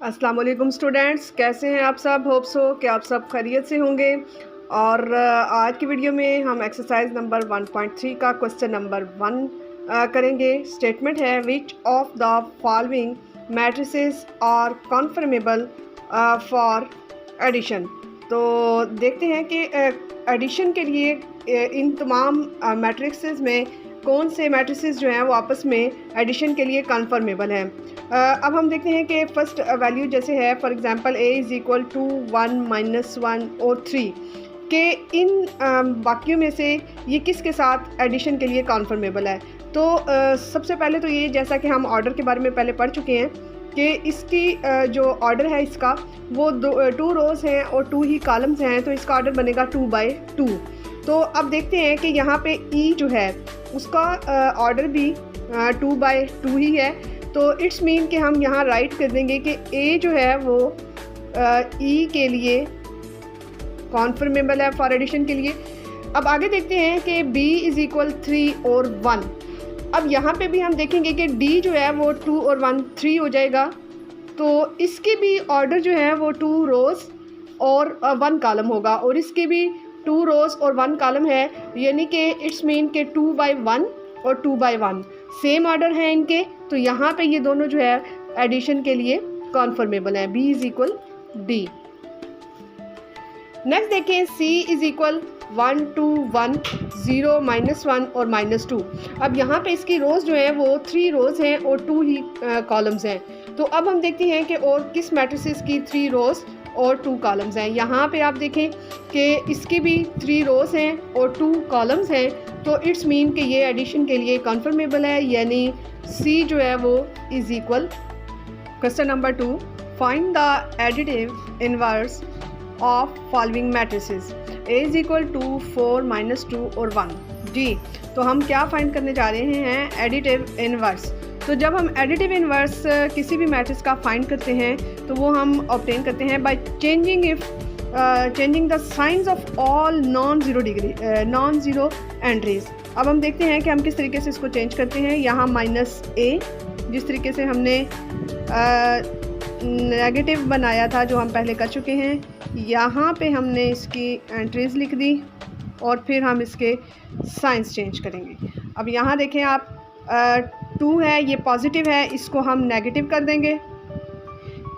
अस्सलाम वालेकुम स्टूडेंट्स, कैसे हैं आप सब। होप सो कि आप सब खैरियत से होंगे। और आज की वीडियो में हम एक्सरसाइज नंबर 1.3 का क्वेश्चन नंबर 1 करेंगे। स्टेटमेंट है which of the following matrices are conformable for addition. तो देखते हैं कि एडिशन के लिए इन तमाम मैट्रिक्सेस में कौन से मैट्रिसेस जो हैं वो आपस में एडिशन के लिए कन्फर्मेबल हैं। अब हम देखते हैं कि फ़र्स्ट वैल्यू जैसे है, for example a is equal to 1 -1 और 3 के इन वाक्यों में से ये किसके साथ एडिशन के लिए कन्फर्मेबल है। तो सबसे पहले तो ये, जैसा कि हम ऑर्डर के बारे में पहले पढ़ चुके हैं कि इसकी जो ऑर्डर है इसका वो 2 रोज़ हैं और 2 ही कॉलम्स हैं, तो इसका ऑर्डर बनेगा 2/2। तो अब देखते हैं कि यहाँ पे ई जो है उसका ऑर्डर भी 2/2 ही है। तो इट्स मीन कि हम यहाँ राइट कर देंगे कि ए जो है वो ई के लिए कॉन्फर्मेबल है फॉर एडिशन के लिए। अब आगे देखते हैं कि बी इज़ इक्वल 3 और 1। अब यहाँ पे भी हम देखेंगे कि डी जो है वो 2 और 1 3 हो जाएगा, तो इसके भी ऑर्डर जो है वो 2 रोज़ और 1 कॉलम होगा, और इसके भी 2 रोज़ और 1 कॉलम है, यानी कि इट्स मीन के 2/1 और 2/1 सेम ऑर्डर है इनके। तो यहाँ पे ये दोनों जो है एडिशन के लिए कॉन्फर्मेबल है। B is equal D। Next देखें, C इज़ इक्वल 1 2 1 0 -1 और -2। अब यहाँ पे इसकी रोज़ जो है वो 3 रोज़ हैं और 2 ही कॉलम्स हैं। तो अब हम देखते हैं कि और किस मैट्रिसेस की 3 रोज़ और 2 कॉलम्स हैं। यहाँ पे आप देखें कि इसकी भी 3 रोज़ हैं और 2 कॉलम्स हैं, तो इट्स मीन कि ये एडिशन के लिए कन्फर्मेबल है, यानी C जो है वो is equal. Question number 2, find the additive inverse of following matrices. A is equal to 4 -2 और 1। जी, तो हम क्या फाइंड करने जा रहे हैं, एडिटिव इनवर्स। तो जब हम एडिटिव इनवर्स किसी भी मैट्रिक्स का फाइंड करते हैं तो वो हम ऑब्टेन करते हैं by changing the science of all non zero entries. अब हम देखते हैं कि हम किस तरीके से इसको चेंज करते हैं। यहाँ -a जिस तरीके से हमने नेगेटिव बनाया था जो हम पहले कर चुके हैं, यहाँ पे हमने इसकी एंट्रीज लिख दी और फिर हम इसके साइंस चेंज करेंगे। अब यहाँ देखें आप, 2 है ये पॉजिटिव है, इसको हम नेगेटिव कर देंगे।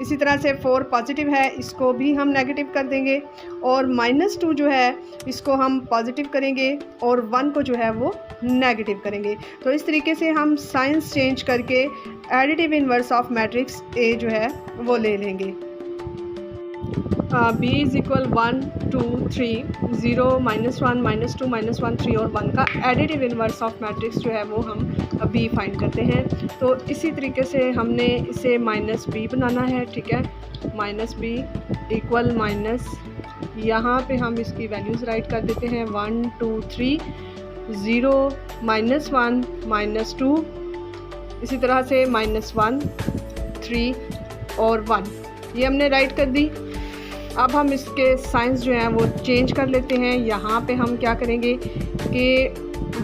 इसी तरह से 4 पॉजिटिव है, इसको भी हम नेगेटिव कर देंगे, और -2 जो है इसको हम पॉजिटिव करेंगे और 1 को जो है वो नेगेटिव करेंगे। तो इस तरीके से हम साइंस चेंज करके additive inverse of matrix A जो है वो ले लेंगे। B इज़ इक्वल 1 2 3 0 -1 -2 -1 3 और 1 का एडिटिव इनवर्स ऑफ मैट्रिक्स जो है वो हम B फाइंड करते हैं। तो इसी तरीके से हमने इसे -B बनाना है, ठीक है। -B इक्वल माइनस, यहाँ पे हम इसकी वैल्यूज़ राइट कर देते हैं 1 2 3 0 -1 -2, इसी तरह से -1 3 और 1, ये हमने राइट कर दी। अब हम इसके साइंस जो हैं वो चेंज कर लेते हैं। यहाँ पे हम क्या करेंगे कि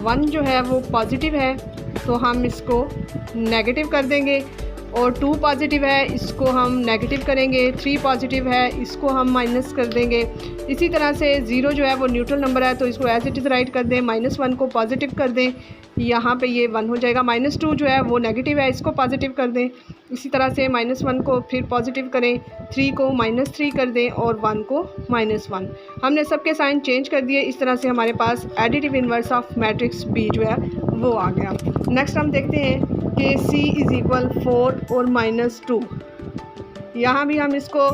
1 जो है वो पॉजिटिव है तो हम इसको नेगेटिव कर देंगे, और 2 पॉजिटिव है इसको हम नेगेटिव करेंगे, 3 पॉजिटिव है इसको हम माइनस कर देंगे। इसी तरह से 0 जो है वो न्यूट्रल नंबर है तो इसको एज इट इज़ राइट कर दें, -1 को पॉजिटिव कर दें, यहाँ पे ये 1 हो जाएगा। -2 जो है वो नेगेटिव है, इसको पॉजिटिव कर दें। इसी तरह से -1 को फिर पॉजिटिव करें, 3 को -3 कर दें और 1 को -1। हमने सबके साइन चेंज कर दिए। इस तरह से हमारे पास additive inverse of matrix B जो है वो आ गया। नेक्स्ट हम देखते हैं कि C इज़ इक्वल 4 और -2। यहाँ भी हम इसको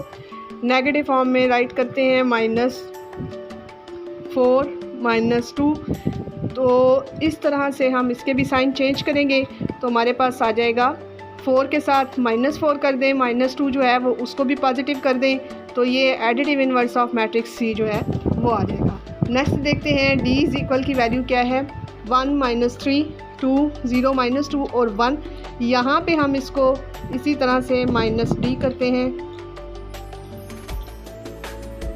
नेगेटिव फॉर्म में राइट करते हैं, -4 -2। तो इस तरह से हम इसके भी साइन चेंज करेंगे तो हमारे पास आ जाएगा 4 के साथ -4 कर दें, -2 जो है वो उसको भी पॉजिटिव कर दें, तो ये additive inverse of matrix C जो है वो आ जाएगा। नेक्स्ट देखते हैं D इज़ इक्वल की वैल्यू क्या है, 1 -3 2 0 -2 और 1। यहाँ पे हम इसको इसी तरह से -D करते हैं,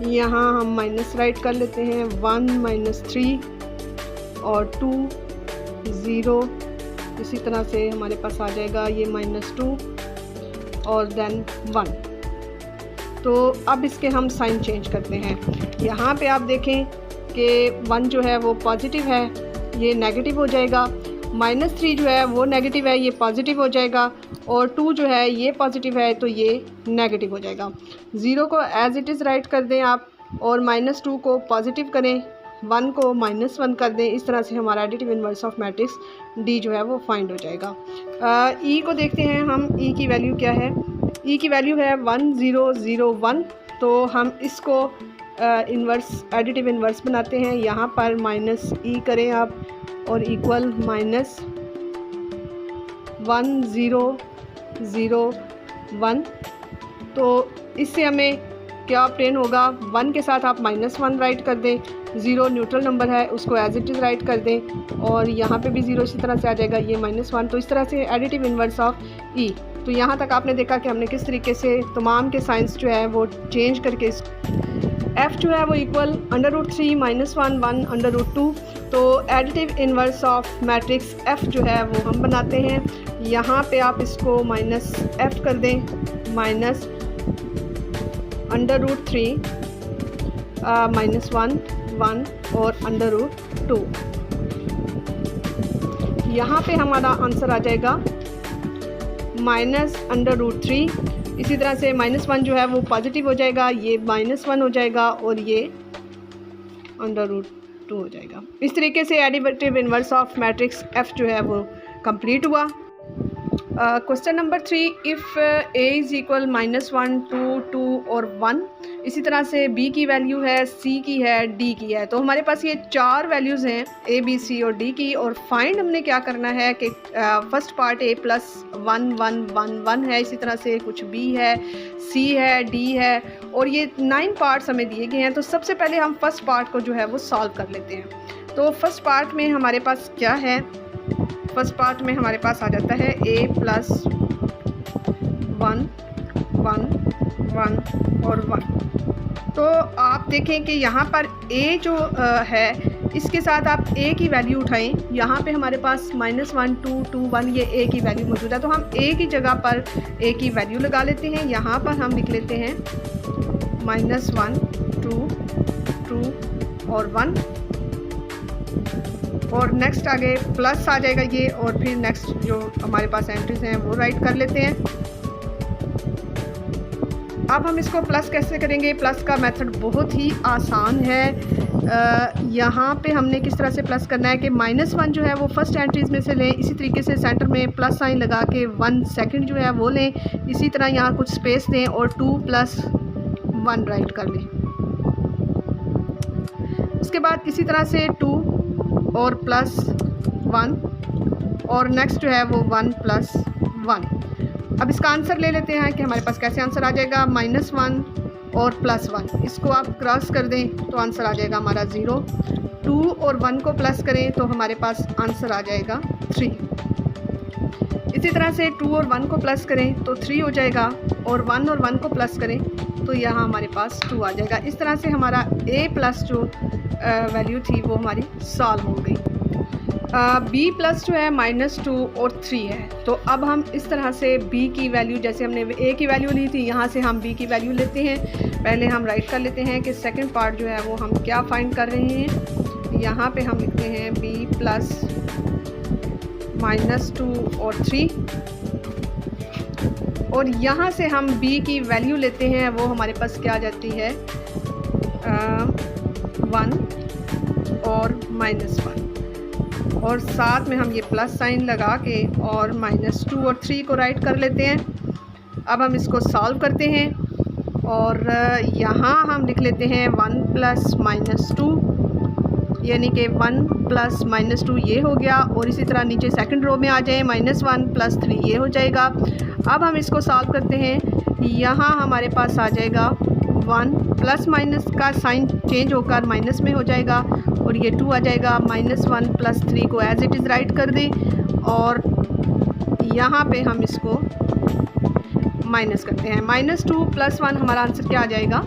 यहाँ हम माइनस राइट कर लेते हैं, 1 -3 और 2 0, इसी तरह से हमारे पास आ जाएगा ये -2 और देन 1। तो अब इसके हम साइन चेंज करते हैं। यहाँ पे आप देखें कि 1 जो है वो पॉजिटिव है, ये नेगेटिव हो जाएगा। -3 जो है वो नेगेटिव है, ये पॉजिटिव हो जाएगा। और 2 जो है ये पॉजिटिव है, तो ये नेगेटिव हो जाएगा। 0 को एज़ इट इज़ राइट कर दें आप, और -2 को पॉजिटिव करें, 1 को -1 कर दें। इस तरह से हमारा additive inverse of matrix D जो है वो फाइंड हो जाएगा। ई को देखते हैं हम, ई की वैल्यू क्या है। ई की वैल्यू है 1 0 0 1। तो हम इसको इन्वर्स एडिटिव इन्वर्स बनाते हैं। यहाँ पर -e करें आप और इक्वल -1 0 0 1। तो इससे हमें क्या ऑब्टेन होगा, 1 के साथ आप -1 राइट कर दें, 0 न्यूट्रल नंबर है उसको एज इट इज़ राइट कर दें, और यहाँ पे भी 0 इसी तरह से आ जाएगा, ये -1। तो इस तरह से एडिटिव इन्वर्स ऑफ ई। तो यहाँ तक आपने देखा कि हमने किस तरीके से तमाम के साइंस जो है वो चेंज करके f जो है वो इक्वल √3 -1 1 √2। तो additive inverse of matrix f जो है वो हम बनाते हैं। यहाँ पे आप इसको -f कर दें, -√3 -1 1 और √2। यहाँ पे हमारा आंसर आ जाएगा -√3। इसी तरह से -1 जो है वो पॉजिटिव हो जाएगा, ये -1 हो जाएगा और ये √2 हो जाएगा। इस तरीके से additive inverse of matrix f जो है वो कंप्लीट हुआ। Question number 3, if a is equal -1 2 2 और 1। इसी तरह से b की वैल्यू है, c की है, d की है। तो हमारे पास ये 4 वैल्यूज़ हैं a b c और d की, और फाइंड हमने क्या करना है कि फर्स्ट पार्ट a + 1 1 1 1 है, इसी तरह से कुछ b है, c है, d है, और ये 9 पार्ट्स हमें दिए गए हैं। तो सबसे पहले हम फर्स्ट पार्ट को जो है वो सॉल्व कर लेते हैं। तो फर्स्ट पार्ट में हमारे पास क्या है, फर्स्ट पार्ट में हमारे पास आ जाता है a + 1 1 1 और 1। तो आप देखें कि यहाँ पर a जो है इसके साथ आप a की वैल्यू उठाएं। यहाँ पे हमारे पास -1 2 2 1 ये a की वैल्यू मौजूद है, तो हम a की जगह पर a की वैल्यू लगा लेते हैं। यहाँ पर हम लिख लेते हैं -1 2 2 और 1, और नेक्स्ट आगे प्लस आ जाएगा ये, और फिर नेक्स्ट जो हमारे पास एंट्रीज हैं वो राइट कर लेते हैं। अब हम इसको प्लस कैसे करेंगे, प्लस का मेथड बहुत ही आसान है। यहाँ पे हमने किस तरह से प्लस करना है कि -1 जो है वो फर्स्ट एंट्रीज में से लें, इसी तरीके से सेंटर में प्लस साइन लगा के 1 सेकंड जो है वो लें, इसी तरह यहाँ कुछ स्पेस दें और 2 + 1 राइट कर लें। उसके बाद इसी तरह से 2 और +1, और नेक्स्ट जो है वो 1 + 1। अब इसका आंसर ले लेते हैं कि हमारे पास कैसे आंसर आ जाएगा, -1 और +1, इसको आप क्रॉस कर दें तो आंसर आ जाएगा हमारा 0। 2 और 1 को प्लस करें तो हमारे पास आंसर आ जाएगा 3। इसी तरह से 2 और 1 को प्लस करें तो 3 हो जाएगा, और 1 और 1 को प्लस करें तो यहाँ हमारे पास 2 आ जाएगा। इस तरह से हमारा a+ जो वैल्यू थी वो हमारी सॉल्व हो गई। b+ जो है -2 और 3 है। तो अब हम इस तरह से b की वैल्यू, जैसे हमने a की वैल्यू ली थी, यहाँ से हम b की वैल्यू लेते हैं। पहले हम राइट कर लेते हैं कि सेकंड पार्ट जो है वो हम क्या फाइंड कर रहे हैं। यहाँ पे हम लिखते हैं b+ -2 और 3, और यहाँ से हम b की वैल्यू लेते हैं, वो हमारे पास क्या आ जाती है 1 और -1, और साथ में हम ये प्लस साइन लगा के और -2 और 3 को राइट कर लेते हैं। अब हम इसको सॉल्व करते हैं, और यहाँ हम लिख लेते हैं 1 + -2, यानी कि 1 + -2 ये हो गया, और इसी तरह नीचे सेकंड रो में आ जाए -1 + 3 ये हो जाएगा। अब हम इसको सॉल्व करते हैं, यहाँ हमारे पास आ जाएगा 1 ± का साइन चेंज होकर माइनस में हो जाएगा, और ये 2 आ जाएगा। -1 + 3 को एज इट इज़ राइट कर दें, और यहाँ पे हम इसको माइनस करते हैं। -2 + 1 हमारा आंसर क्या आ जाएगा,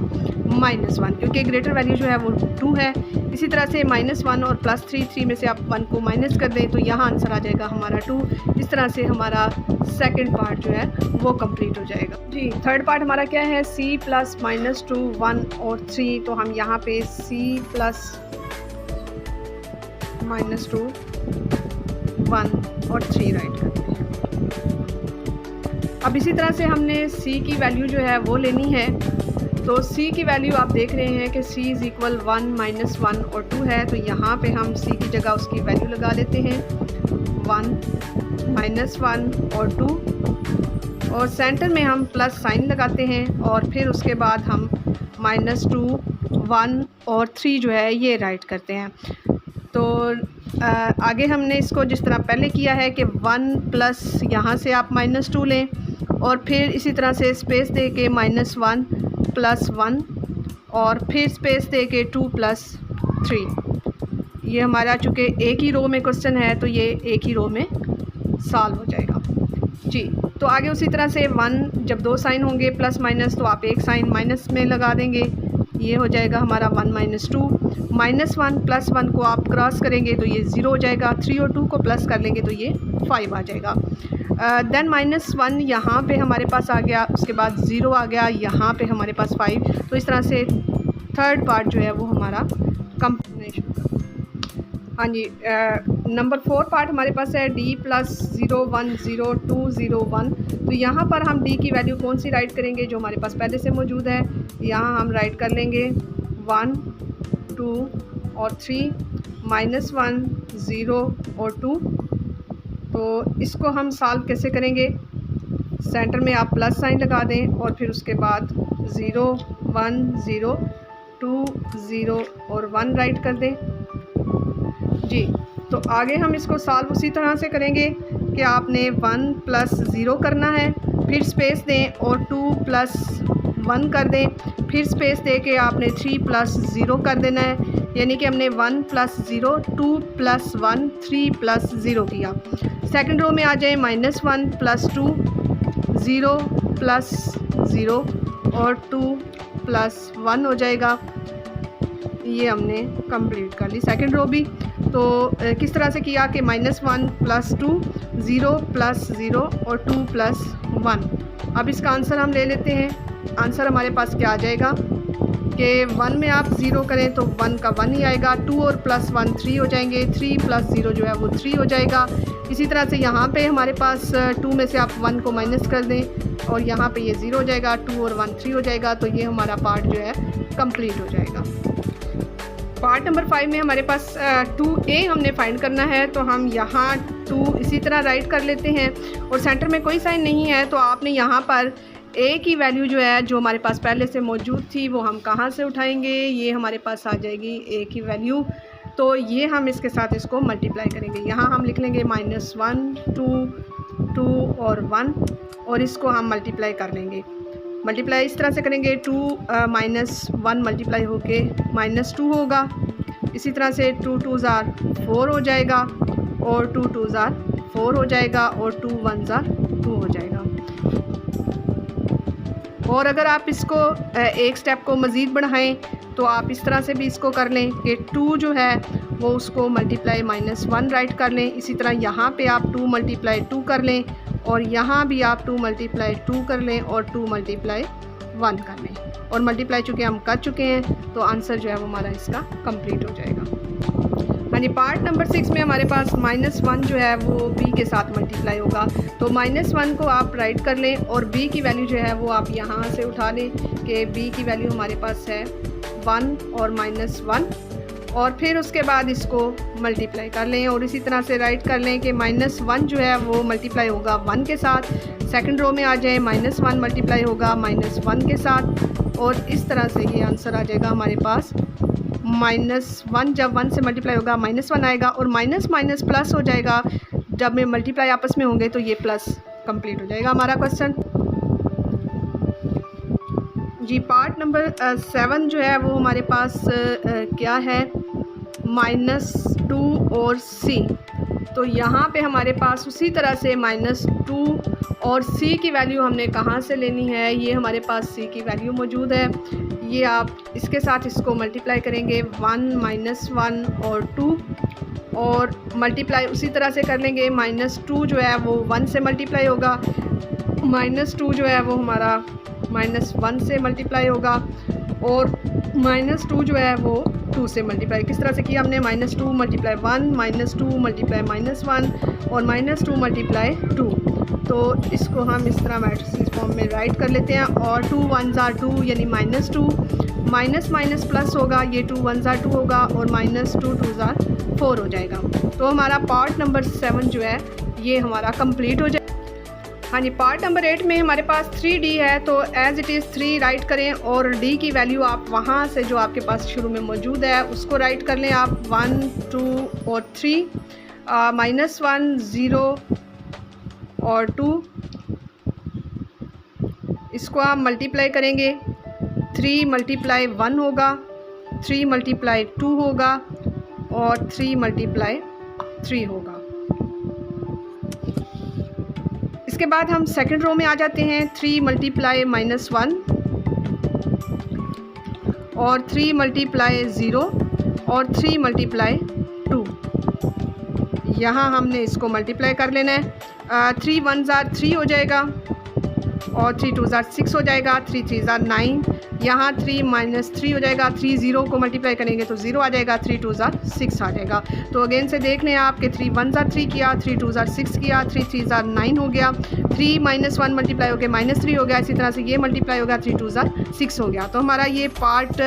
-1, क्योंकि ग्रेटर वैल्यू जो है वो 2 है। इसी तरह से -1 और +3, 3 में से आप 1 को माइनस कर दें तो यहाँ आंसर आ जाएगा हमारा 2। इस तरह से हमारा सेकंड पार्ट जो है वो कंप्लीट हो जाएगा। जी, थर्ड पार्ट हमारा क्या है, c + -2 1 और 3। तो हम यहाँ पे c + -2 1 और 3 राइट करते हैं। अब इसी तरह से हमने c की वैल्यू जो है वो लेनी है। तो c की वैल्यू आप देख रहे हैं कि c = 1 -1 और 2 है। तो यहाँ पे हम c की जगह उसकी वैल्यू लगा लेते हैं 1 -1 और 2, और सेंटर में हम प्लस साइन लगाते हैं और फिर उसके बाद हम -2 1 और 3 जो है ये राइट करते हैं। तो आगे हमने इसको जिस तरह पहले किया है कि 1 प्लस यहाँ से आप -2 लें और फिर इसी तरह से स्पेस दे के -1 + 1 और फिर स्पेस दे के 2 + 3। ये हमारा चूँकि एक ही रो में क्वेश्चन है तो ये एक ही रो में सॉल्व हो जाएगा। जी, तो आगे उसी तरह से 1 जब 2 साइन होंगे प्लस माइनस तो आप एक साइन माइनस में लगा देंगे, ये हो जाएगा हमारा 1 - 2। -1 + 1 को आप क्रॉस करेंगे तो ये 0 हो जाएगा। 3 और 2 को प्लस कर लेंगे तो ये 5 आ जाएगा। देन -1 यहाँ पे हमारे पास आ गया, उसके बाद 0 आ गया, यहाँ पे हमारे पास 5। तो इस तरह से थर्ड पार्ट जो है वो हमारा कंप्लीट। हाँ जी, नंबर 4 पार्ट हमारे पास है d + 0 1 0 2 0 1। तो यहाँ पर हम d की वैल्यू कौन सी राइट करेंगे, जो हमारे पास पहले से मौजूद है। यहाँ हम राइट कर लेंगे 1 2 और 3 -1 0 और 2। तो इसको हम सॉल्व कैसे करेंगे, सेंटर में आप प्लस साइन लगा दें और फिर उसके बाद 0 1 0 2 0 और 1 राइट कर दें। जी, तो आगे हम इसको सॉल्व उसी तरह से करेंगे कि आपने 1 + 0 करना है, फिर स्पेस दें और 2 + 1 कर दें, फिर स्पेस दे के आपने 3 + 0 कर देना है। यानी कि हमने 1 + 0 2 + 1 3 + 0 किया। सेकंड रो में आ जाए -1 + 2 0 + 0 और 2 + 1 हो जाएगा। ये हमने कंप्लीट कर ली सेकंड रो भी। तो किस तरह से किया कि -1 + 2 0 + 0 और 2 + 1। अब इसका आंसर हम ले लेते हैं। आंसर हमारे पास क्या आ जाएगा कि 1 में आप 0 करें तो 1 का 1 ही आएगा, 2 और +1 3 हो जाएंगे, 3 + 0 जो है वो 3 हो जाएगा। इसी तरह से यहाँ पे हमारे पास 2 में से आप 1 को माइनस कर दें और यहाँ पे ये 0 हो जाएगा, 2 और 1 3 हो जाएगा। तो ये हमारा पार्ट जो है कंप्लीट हो जाएगा। पार्ट नंबर 5 में हमारे पास 2a हमने फाइंड करना है। तो हम यहाँ 2 इसी तरह राइट कर लेते हैं और सेंटर में कोई साइन नहीं है। तो आपने यहाँ पर a की वैल्यू जो है जो हमारे पास पहले से मौजूद थी वो हम कहाँ से उठाएंगे, ये हमारे पास आ जाएगी a की वैल्यू। तो ये हम इसके साथ इसको मल्टीप्लाई करेंगे। यहाँ हम लिख लेंगे -1 2 2 और 1 और इसको हम मल्टीप्लाई कर लेंगे। मल्टीप्लाई इस तरह से करेंगे 2 - 1 मल्टीप्लाई होके -2 होगा। इसी तरह से 2 2 ज़ार 4 हो जाएगा और 2 2 ज़ार 4 हो जाएगा और 2 1 ज़ार 2 हो जाएगा। और अगर आप इसको एक स्टेप को मज़ीद बढ़ाएं तो आप इस तरह से भी इसको कर लें कि 2 जो है वो उसको मल्टीप्लाई -1 राइट कर लें। इसी तरह यहाँ पे आप 2 × 2 कर लें और यहाँ भी आप 2 × 2 कर लें और 2 × 1 कर लें। और मल्टीप्लाई चूँकि हम कर चुके हैं तो आंसर जो है वो हमारा इसका कंप्लीट हो जाएगा। हाँ जी, पार्ट नंबर 6 में हमारे पास -1 जो है वो b के साथ मल्टीप्लाई होगा। तो -1 को आप राइट कर लें और b की वैल्यू जो है वो आप यहाँ से उठा लें कि b की वैल्यू हमारे पास है 1 और -1 और फिर उसके बाद इसको मल्टीप्लाई कर लें और इसी तरह से राइट कर लें कि -1 जो है वो मल्टीप्लाई होगा 1 के साथ। सेकंड रो में आ जाए -1 मल्टीप्लाई होगा -1 के साथ और इस तरह से ये आंसर आ जाएगा हमारे पास। -1 जब 1 से मल्टीप्लाई होगा -1 आएगा और माइनस माइनस प्लस हो जाएगा। जब में मल्टीप्लाई आपस में होंगे तो ये प्लस कंप्लीट हो जाएगा हमारा क्वेश्चन। जी, पार्ट नंबर 7 जो है वो हमारे पास क्या है, -2 और c। तो यहाँ पे हमारे पास उसी तरह से -2 और c की वैल्यू हमने कहाँ से लेनी है, ये हमारे पास c की वैल्यू मौजूद है। ये आप इसके साथ इसको मल्टीप्लाई करेंगे 1 -1 और 2 और मल्टीप्लाई उसी तरह से कर लेंगे। -2 जो है वो 1 से मल्टीप्लाई होगा, -2 जो है वो हमारा -1 से मल्टीप्लाई होगा और -2 जो है वो 2 से मल्टीप्लाई। किस तरह से किया हमने, -2 × 1 -2 × -1 और -2 × 2। तो इसको हम इस तरह मैट्रिक्स फॉर्म में राइट कर लेते हैं और 2 1s are 2 यानी -2 माइनस माइनस प्लस होगा, ये 2 1s are 2 होगा और -2 2s are 4 हो जाएगा। तो हमारा पार्ट नंबर 7 जो है ये हमारा कंप्लीट हो जाए। हाँ जी, पार्ट नंबर 8 में हमारे पास 3D है, तो एज़ इट इज़ 3 राइट करें और D की वैल्यू आप वहाँ से जो आपके पास शुरू में मौजूद है उसको राइट कर लें आप 1 2 और 3 -1 0 और 2। इसको आप मल्टीप्लाई करेंगे, 3 × 1 होगा, 3 × 2 होगा और 3 × 3 होगा। इसके बाद हम सेकंड रो में आ जाते हैं। 3 × -1 और 3 × 0 और 3 × 2। यहाँ हमने इसको मल्टीप्लाई कर लेना है। 3 1s are 3 हो जाएगा और 3 2s are 6 हो जाएगा, 3 3s are 9। यहाँ 3 -3 हो जाएगा, 3 0 को मल्टीप्लाई करेंगे तो 0 आ जाएगा, 3 2s are 6 आ जाएगा। तो अगेन से देख लें आप कि 3 1s are 3 किया, 3 2s are 6 किया, 3 3s are 9 हो गया, 3 -1 मल्टीप्लाई हो गया -3 हो गया, इसी तरह से ये मल्टीप्लाई होगा 3 2s are 6 हो गया। तो हमारा ये पार्ट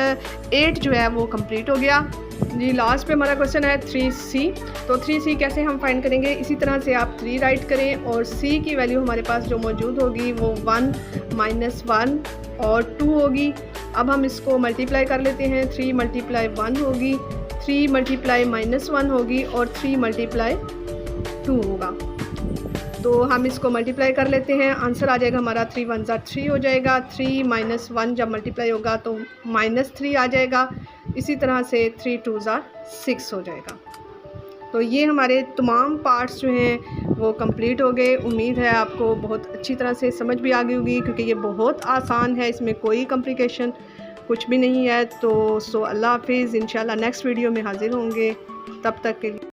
8 जो है वो कंप्लीट हो गया जी। लास्ट पे हमारा क्वेश्चन है 3C। तो 3C कैसे हम फाइंड करेंगे, इसी तरह से आप 3 राइट करें और C की वैल्यू हमारे पास जो मौजूद होगी वो 1 -1 और 2 होगी। अब हम इसको मल्टीप्लाई कर लेते हैं। 3 × 1 होगी, 3 × -1 होगी और 3 × 2 होगा। तो हम इसको मल्टीप्लाई कर लेते हैं, आंसर आ जाएगा हमारा 3 1s are 3 हो जाएगा। 3 -1 जब मल्टीप्लाई होगा तो -3 आ जाएगा, इसी तरह से 3 2s are 6 हो जाएगा। तो ये हमारे तमाम पार्ट्स जो हैं वो कंप्लीट हो गए। उम्मीद है आपको बहुत अच्छी तरह से समझ भी आ गई होगी, क्योंकि ये बहुत आसान है, इसमें कोई कॉम्प्लिकेशन कुछ भी नहीं है। तो अल्लाह हाफिज़, इंशाल्लाह नेक्स्ट वीडियो में हाज़िर होंगे, तब तक के लिए।